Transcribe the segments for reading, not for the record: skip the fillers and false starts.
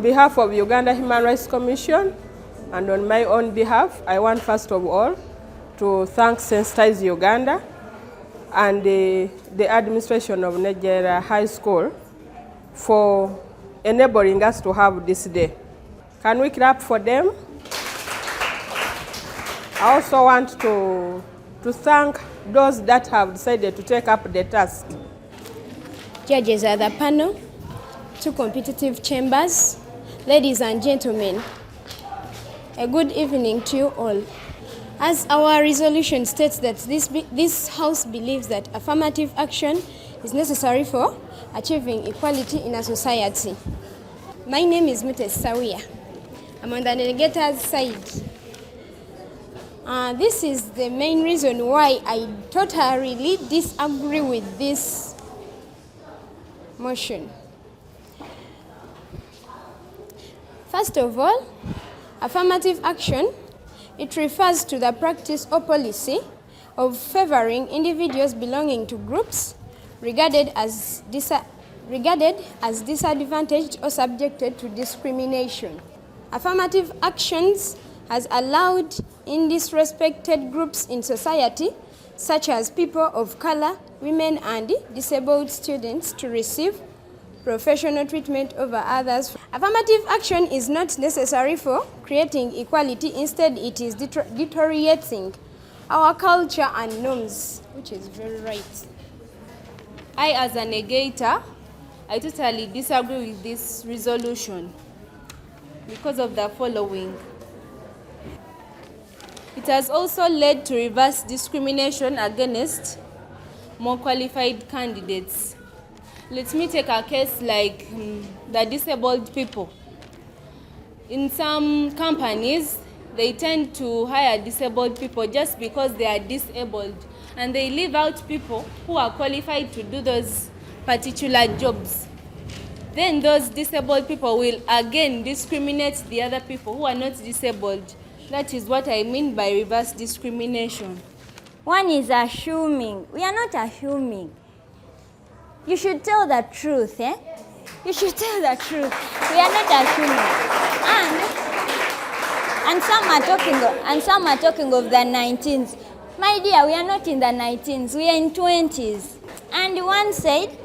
behalf of Uganda Human Rights Commission and on my own behalf, I want first of all to thank Sensitize Uganda and the administration of Najjera High School for enabling us to have this day. Can we clap for them? I also want to thank those that have decided to take up the task. Judges of the panel, two competitive chambers, ladies and gentlemen, a good evening to you all. As our resolution states that this House believes that affirmative action is necessary for achieving equality in a society. My name is Mutes Sawia. I'm on the delegator's side. This is the main reason why I totally disagree with this motion. First of all, affirmative action, it refers to the practice or policy of favoring individuals belonging to groups regarded as disadvantaged or subjected to discrimination. Affirmative actions has allowed disrespected groups in society, such as people of color, women, and disabled students, to receive professional treatment over others. Affirmative action is not necessary for creating equality. Instead, it is deteriorating our culture and norms, which is very right. I, as a negator, I totally disagree with this resolution because of the following. It has also led to reverse discrimination against more qualified candidates. Let me take a case like the disabled people. In some companies, they tend to hire disabled people just because they are disabled, and they leave out people who are qualified to do those particular jobs. Then those disabled people will again discriminate the other people who are not disabled. That is what I mean by reverse discrimination. One is assuming. We are not assuming. You should tell the truth, eh? You should tell the truth. We are not assuming. And some are talking of the 19s. My dear, we are not in the 19s. We are in 20s. And one said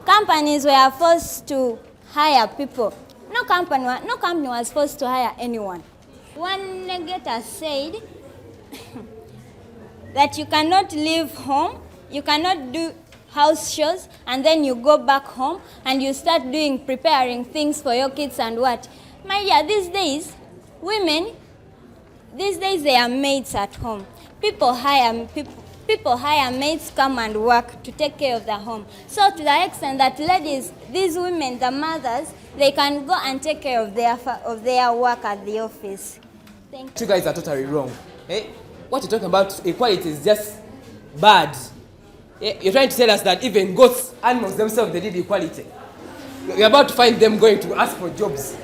companies were forced to hire people. No company was forced to hire anyone. One negator said that you cannot leave home, you cannot do house shows, and then you go back home and you start preparing things for your kids and what. My dear, these days, they are maids at home. People hire maids come and work to take care of the home. So to the extent that ladies, these women, the mothers, they can go and take care of their work at the office. Thank you. You guys are totally wrong. Eh? What you're talking about, equality, is just bad. You're trying to tell us that even goats, animals themselves, they need equality. You're about to find them going to ask for jobs.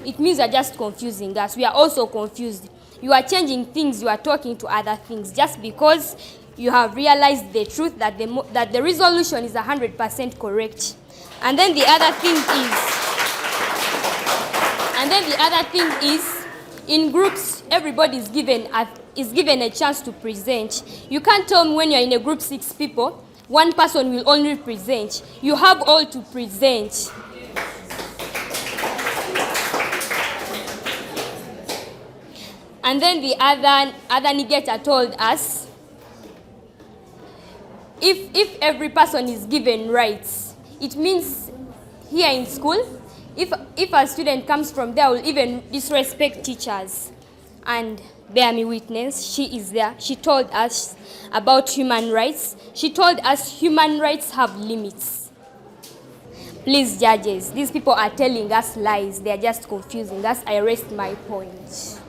It means you're just confusing us. We are also confused. You are changing things, you are talking to other things just because you have realized the truth that the resolution is 100% correct. And then the other thing is, in groups, everybody is given a chance to present. You can't tell me when you're in a group 6 people, one person will only present. You have all to present. And then the other negator told us, if every person is given rights, it means here in school, if a student comes from there, will even disrespect teachers. And bear me witness, she is there. She told us about human rights. She told us human rights have limits. Please, judges, these people are telling us lies. They are just confusing us. I rest my point.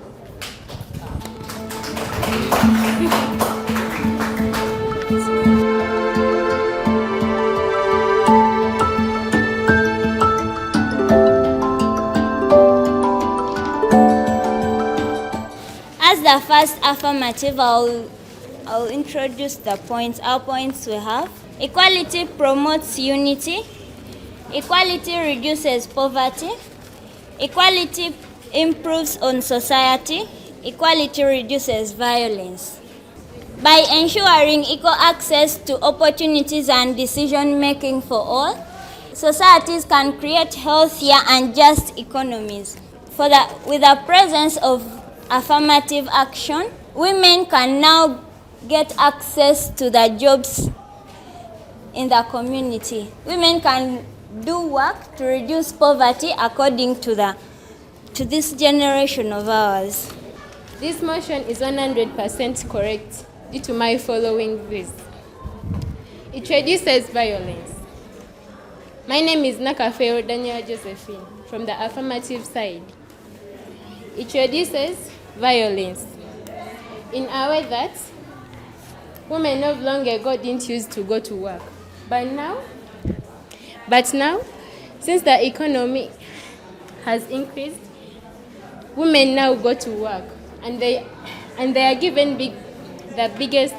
As the first affirmative, I'll introduce the points. Our points we have: equality promotes unity, equality reduces poverty, Equality improves on society. Equality reduces violence. By ensuring equal access to opportunities and decision-making for all, societies can create healthier and just economies. With the presence of affirmative action, women can now get access to the jobs in the community. Women can do work to reduce poverty according to this generation of ours. This motion is 100% correct due to my following this. It reduces violence. My name is Nakafeo Najjera Josephine from the affirmative side. It reduces violence in a way that women no longer didn't used to go to work. But now, since the economy has increased, women now go to work and they are given the biggest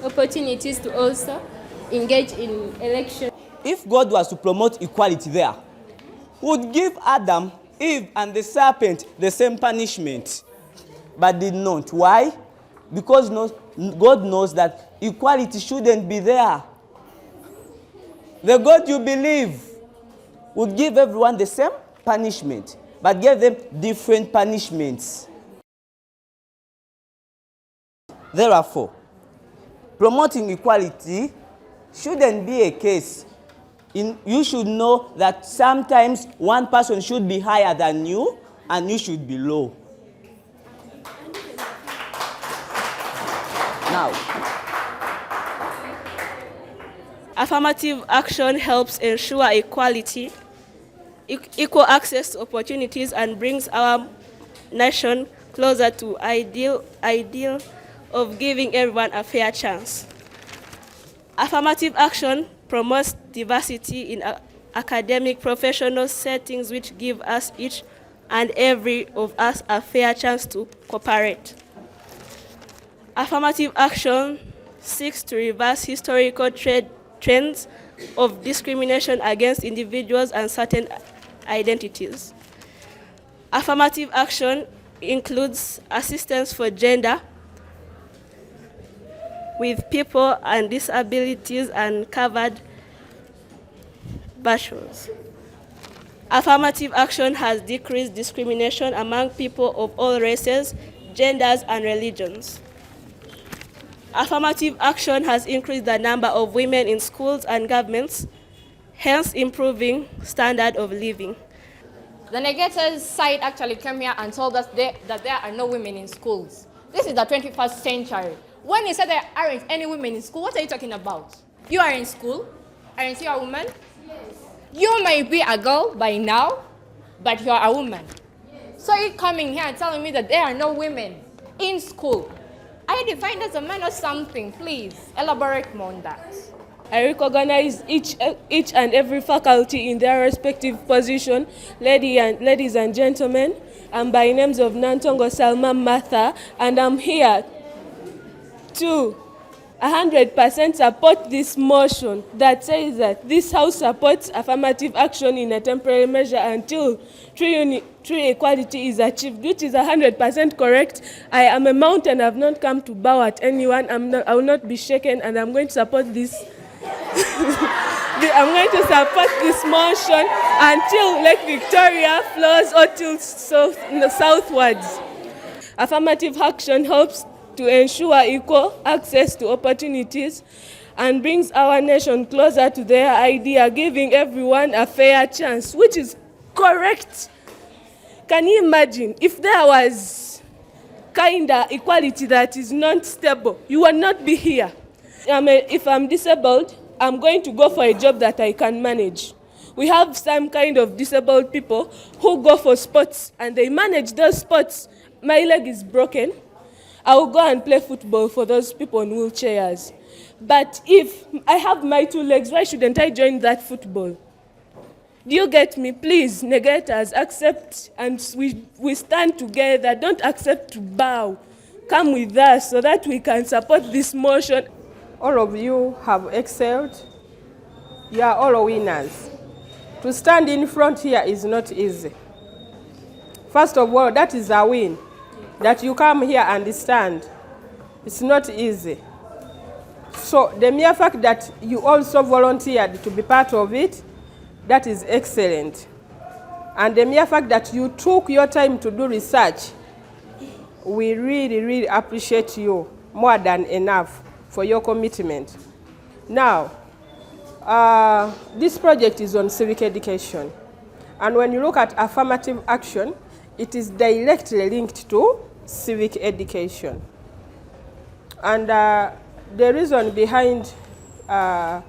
opportunities to also engage in election. If God was to promote equality there, He would give Adam, Eve, and the serpent the same punishment, but did not. Why? Because God knows that equality shouldn't be there. The God you believe would give everyone the same punishment, but give them different punishments. Therefore, promoting equality shouldn't be a case. You should know that sometimes one person should be higher than you and you should be low. Now, affirmative action helps ensure equality, equal access to opportunities, and brings our nation closer to ideal of giving everyone a fair chance. Affirmative action promotes diversity in academic professional settings, which give us each and every of us a fair chance to cooperate. Affirmative action seeks to reverse historical trends of discrimination against individuals and certain identities. Affirmative action includes assistance for gender with people and disabilities and covered virtues. Affirmative action has decreased discrimination among people of all races, genders, and religions. Affirmative action has increased the number of women in schools and governments, hence improving standard of living. The Najjera's side actually came here and told us that there are no women in schools. This is the 21st century. When you said there aren't any women in school, what are you talking about? You are in school? Aren't you a woman? Yes. You may be a girl by now, but you are a woman. Yes. So you're coming here and telling me that there are no women in school. Are you defined as a man or something? Please elaborate more on that. I recognize each and every faculty in their respective position, ladies and gentlemen. I'm by names of Nantongo Salma Martha, and I'm here to 100% support this motion that says that this House supports affirmative action in a temporary measure until true equality is achieved, which is 100% correct. I am a mountain. I've not come to bow at anyone. I will not be shaken, and I'm going to support this. I'm going to support this motion until Lake Victoria flows or till southwards. Affirmative action helps to ensure equal access to opportunities and brings our nation closer to their idea, giving everyone a fair chance, which is correct. Can you imagine if there was kind of equality that is not stable? You will not be here. If I'm disabled, I'm going to go for a job that I can manage. We have some kind of disabled people who go for sports and they manage those sports. My leg is broken. I will go and play football for those people in wheelchairs. But if I have my two legs, why shouldn't I join that football? Do you get me? Please, negators, accept, and we stand together. Don't accept to bow. Come with us so that we can support this motion. All of you have excelled. You are all winners. To stand in front here is not easy. First of all, that is a win. That you come here and stand. It's not easy. So the mere fact that you also volunteered to be part of it, that is excellent. And the mere fact that you took your time to do research, we really, really appreciate you more than enough for your commitment. Now, this project is on civic education. And when you look at affirmative action, it is directly linked to civic education. And the reason behind the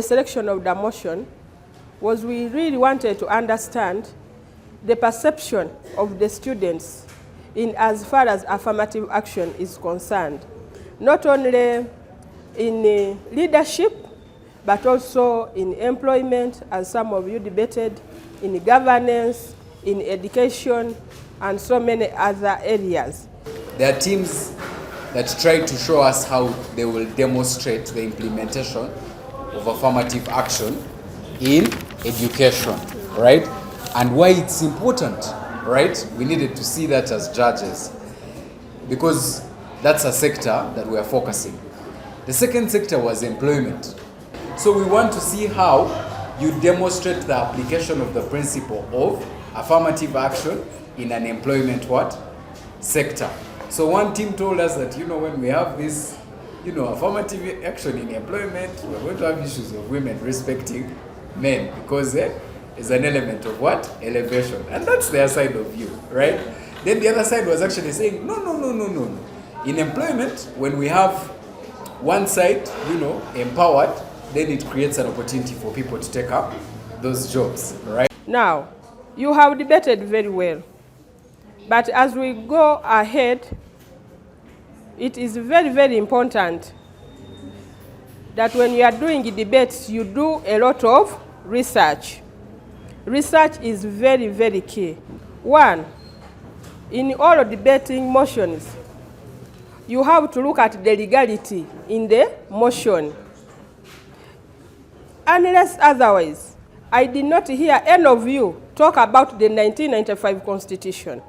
selection of the motion was we really wanted to understand the perception of the students in as far as affirmative action is concerned, not only in leadership, but also in employment, as some of you debated, in governance, in education, and so many other areas. There are teams that try to show us how they will demonstrate the implementation of affirmative action in education, right? And why it's important, right? We needed to see that as judges because that's a sector that we are focusing. The second sector was employment. So we want to see how you demonstrate the application of the principle of affirmative action in an employment sector. So one team told us that, when we have this, affirmative action in employment, we're going to have issues of women respecting men because is an element of elevation. And that's their side of view, right? Then the other side was actually saying, no. In employment, when we have one side, empowered, then it creates an opportunity for people to take up those jobs, right? Now, you have debated very well. But as we go ahead, it is very, very important that when you are doing debates, you do a lot of research. Research is very, very key. One, in all debating motions, you have to look at the legality in the motion. Unless otherwise, I did not hear any of you talk about the 1995 Constitution.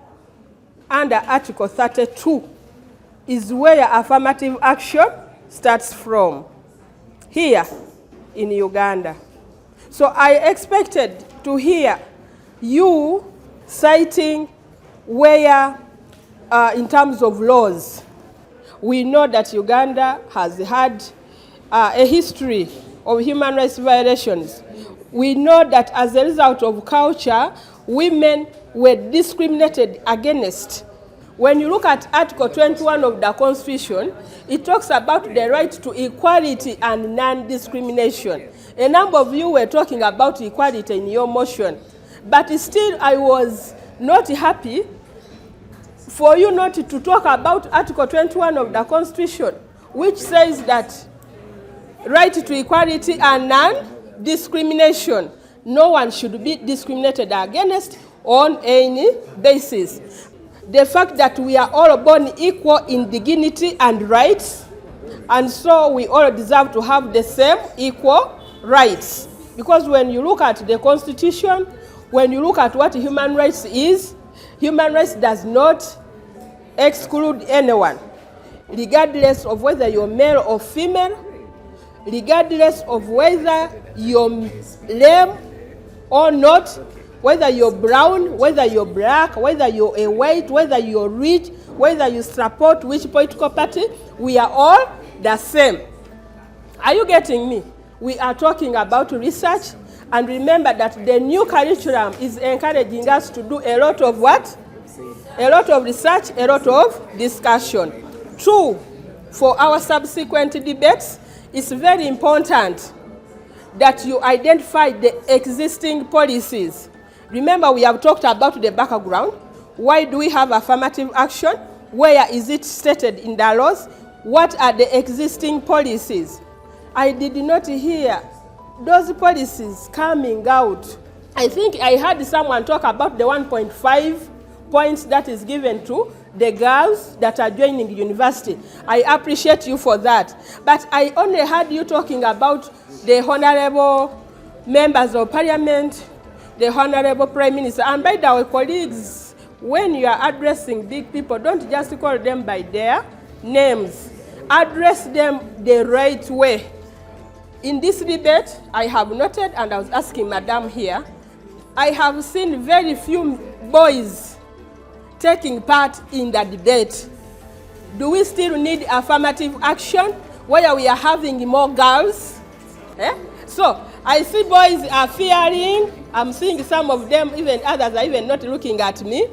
Under Article 32 is where affirmative action starts from, here in Uganda. So I expected to hear you citing where, in terms of laws, we know that Uganda has had a history of human rights violations. We know that as a result of culture, women were discriminated against. When you look at Article 21 of the Constitution, it talks about the right to equality and non-discrimination. A number of you were talking about equality in your motion, but still I was not happy for you not to talk about Article 21 of the Constitution, which says that right to equality and non-discrimination. No one should be discriminated against on any basis. The fact that we are all born equal in dignity and rights, and so we all deserve to have the same equal rights. Because when you look at the Constitution, when you look at what human rights is, human rights does not exclude anyone, regardless of whether you're male or female, regardless of whether you're lame or not, whether you're brown, whether you're black, whether you're a white, whether you're rich, whether you support which political party, we are all the same. Are you getting me? We are talking about research, and remember that the new curriculum is encouraging us to do a lot of what? A lot of research, a lot of discussion. Two, for our subsequent debates, it's very important that you identify the existing policies. Remember, we have talked about the background. Why do we have affirmative action? Where is it stated in the laws? What are the existing policies? I did not hear those policies coming out. I think I heard someone talk about the 1.5 points that is given to the girls that are joining university. I appreciate you for that. But I only heard you talking about the honorable members of parliament, the honorable prime minister, and by the way, colleagues when you are addressing big people, don't just call them by their names. Address them the right way. In this debate, I have noted, and I was asking Madam here, I have seen very few boys taking part in the debate. Do we still need affirmative action where we are having more girls? So I see boys are fearing. I'm seeing some of them, even others are even not looking at me.